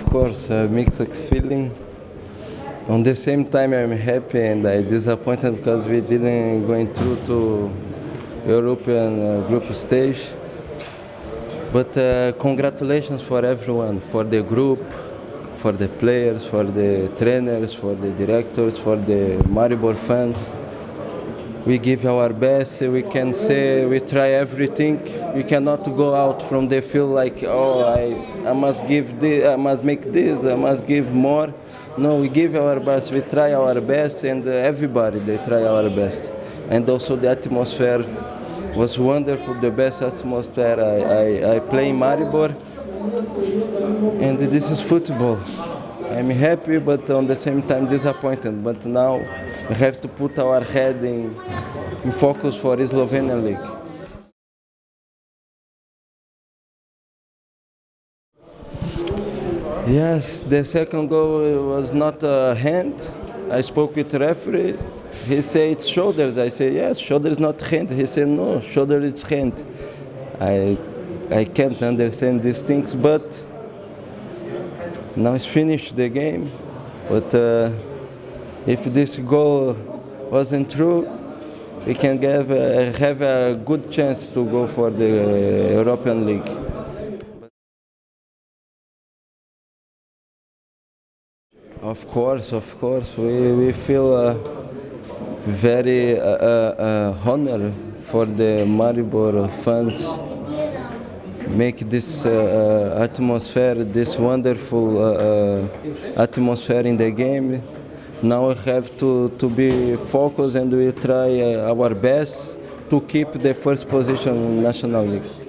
course, a mixed feeling. On the same time, I'm happy and I'm disappointed because we didn't go through to European group stage. But congratulations for everyone, for the group, for the players, for the trainers, for the directors, for the MARIBOR fans. We give our best, we can say we try everything. We cannot go out from the field like, oh, I must give this, I must make this, I must give more. No, we give our best, we try our best, and everybody, they try our best. And also the atmosphere was wonderful, the best atmosphere I play in Maribor. And this is football. I'm happy, but on the same time disappointed. But now we have to put our head in focus for Slovenian League. Yes, the second goal was not a hand. I spoke with the referee. He said it's shoulders. I said yes, shoulder is not hand. He said no, shoulder is hand. I can't understand these things, but now it's finished the game. But if this goal wasn't true, we can have a good chance to go for the European League. Of course, we feel very honored for the Maribor fans make this atmosphere, this wonderful atmosphere in the game. Now we have to be focused and we try our best to keep the first position in National League.